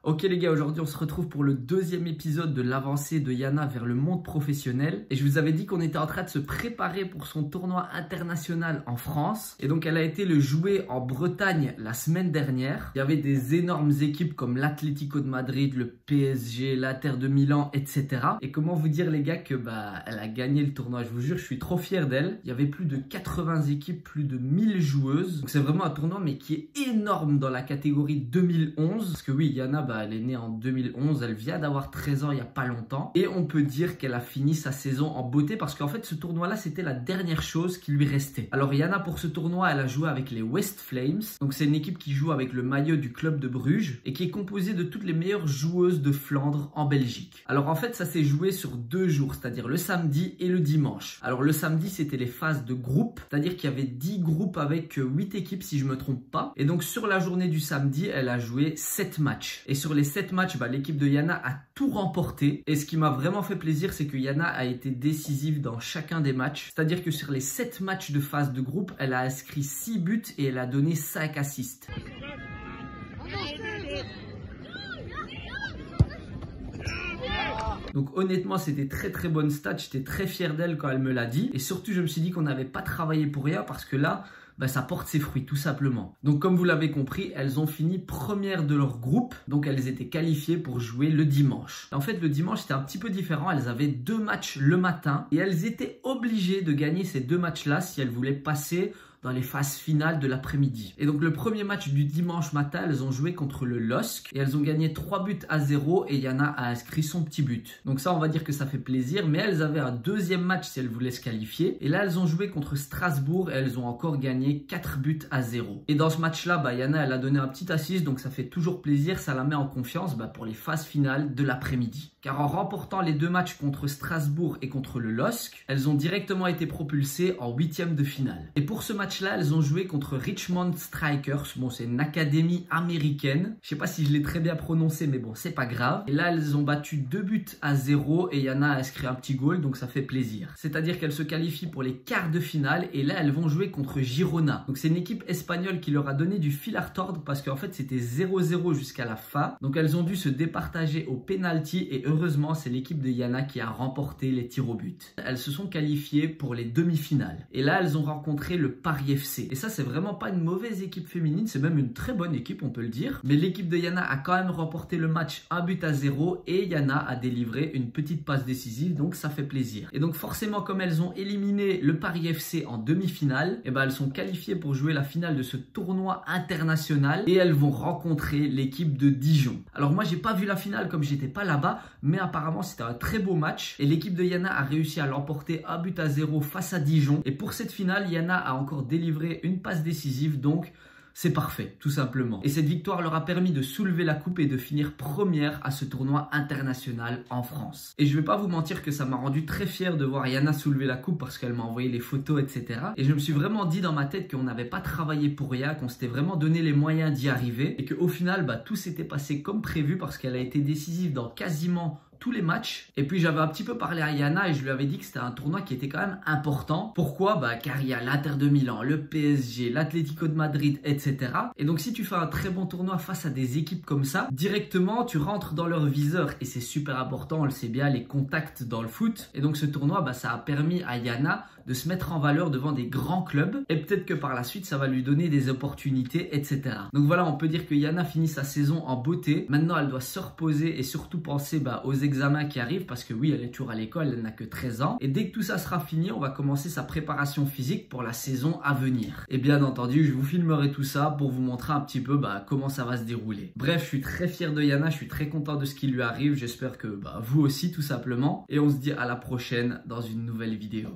Ok les gars, aujourd'hui on se retrouve pour le deuxième épisode de l'avancée de Yana vers le monde professionnel. Et je vous avais dit qu'on était en train de se préparer pour son tournoi international en France. Et donc elle a été le jouer en Bretagne la semaine dernière. Il y avait des énormes équipes comme l'Atlético de Madrid, le PSG, l'Inter de Milan, etc. Et comment vous dire les gars que elle a gagné le tournoi. Je vous jure, je suis trop fier d'elle. Il y avait plus de 80 équipes, plus de 1000 joueuses. Donc c'est vraiment un tournoi mais qui est énorme dans la catégorie 2011. Parce que oui, Yana, elle est née en 2011, elle vient d'avoir 13 ans il n'y a pas longtemps. Et on peut dire qu'elle a fini sa saison en beauté parce qu'en fait, ce tournoi-là, c'était la dernière chose qui lui restait. Alors Yana, pour ce tournoi, elle a joué avec les West Flames. Donc c'est une équipe qui joue avec le maillot du club de Bruges et qui est composée de toutes les meilleures joueuses de Flandre en Belgique. Alors en fait, ça s'est joué sur 2 jours, c'est-à-dire le samedi et le dimanche. Alors le samedi, c'était les phases de groupe, c'est-à-dire qu'il y avait 10 groupes avec 8 équipes si je me trompe pas. Et donc sur la journée du samedi, elle a joué 7 matchs. Et sur les 7 matchs, l'équipe de Yana a tout remporté. Et ce qui m'a vraiment fait plaisir, c'est que Yana a été décisive dans chacun des matchs. C'est-à-dire que sur les 7 matchs de phase de groupe, elle a inscrit 6 buts et elle a donné 5 assists. Donc honnêtement, c'était très bonne stat. J'étais très fier d'elle quand elle me l'a dit. Et surtout, je me suis dit qu'on n'avait pas travaillé pour rien parce que là, ça porte ses fruits tout simplement. Donc comme vous l'avez compris, elles ont fini première de leur groupe. Donc elles étaient qualifiées pour jouer le dimanche. En fait, le dimanche, c'était un petit peu différent. Elles avaient 2 matchs le matin et elles étaient obligées de gagner ces 2 matchs-là si elles voulaient passer dans les phases finales de l'après-midi. Et donc le premier match du dimanche matin, elles ont joué contre le LOSC et elles ont gagné 3-0 et Yana a inscrit son petit but. Donc ça, on va dire que ça fait plaisir, mais elles avaient un deuxième match si elles voulaient se qualifier. Et là, elles ont joué contre Strasbourg et elles ont encore gagné 4-0. Et dans ce match-là, Yana, elle a donné un petit assist, donc ça fait toujours plaisir, ça la met en confiance pour les phases finales de l'après-midi. Car en remportant les 2 matchs contre Strasbourg et contre le LOSC, elles ont directement été propulsées en 8e de finale. Et pour ce match là, elles ont joué contre Richmond Strikers. Bon, c'est une académie américaine. Je sais pas si je l'ai très bien prononcé, mais bon, c'est pas grave. Et là, elles ont battu 2-0 et Yana a inscrit un petit goal, donc ça fait plaisir. C'est-à-dire qu'elles se qualifient pour les quarts de finale et là, elles vont jouer contre Girona. Donc c'est une équipe espagnole qui leur a donné du fil à retordre parce qu'en fait, c'était 0-0 jusqu'à la fin. Donc elles ont dû se départager au penalty et heureusement, c'est l'équipe de Yana qui a remporté les tirs au but. Elles se sont qualifiées pour les demi-finales. Et là, elles ont rencontré le Paris FC. Et ça, c'est vraiment pas une mauvaise équipe féminine, c'est même une très bonne équipe, on peut le dire. Mais l'équipe de Yana a quand même remporté le match 1-0 et Yana a délivré une petite passe décisive, donc ça fait plaisir. Et donc forcément, comme elles ont éliminé le Paris FC en demi-finale, elles sont qualifiées pour jouer la finale de ce tournoi international et elles vont rencontrer l'équipe de Dijon. Alors moi, j'ai pas vu la finale comme j'étais pas là-bas, mais apparemment c'était un très beau match et l'équipe de Yana a réussi à l'emporter 1-0 face à Dijon. Et pour cette finale, Yana a encore délivré une passe décisive, donc c'est parfait, tout simplement. Et cette victoire leur a permis de soulever la coupe et de finir première à ce tournoi international en France. Et je vais pas vous mentir que ça m'a rendu très fier de voir Yana soulever la coupe parce qu'elle m'a envoyé les photos, etc. Et je me suis vraiment dit dans ma tête qu'on n'avait pas travaillé pour rien, qu'on s'était vraiment donné les moyens d'y arriver et qu'au final, tout s'était passé comme prévu parce qu'elle a été décisive dans quasiment tous les matchs. Et puis j'avais un petit peu parlé à Yana et je lui avais dit que c'était un tournoi qui était quand même important. Pourquoi? Car il y a l'Inter de Milan, le PSG, l'Atlético de Madrid, etc. Et donc si tu fais un très bon tournoi face à des équipes comme ça, directement tu rentres dans leur viseur et c'est super important, on le sait bien, les contacts dans le foot. Et donc ce tournoi, ça a permis à Yana de se mettre en valeur devant des grands clubs et peut-être que par la suite ça va lui donner des opportunités, etc. Donc voilà, on peut dire que Yana finit sa saison en beauté. Maintenant elle doit se reposer et surtout penser aux examens qui arrivent parce que oui, elle est toujours à l'école, elle n'a que 13 ans et dès que tout ça sera fini, on va commencer sa préparation physique pour la saison à venir. Et bien entendu, je vous filmerai tout ça pour vous montrer un petit peu comment ça va se dérouler. Bref, je suis très fier de Yana, je suis très content de ce qui lui arrive, j'espère que vous aussi tout simplement et on se dit à la prochaine dans une nouvelle vidéo.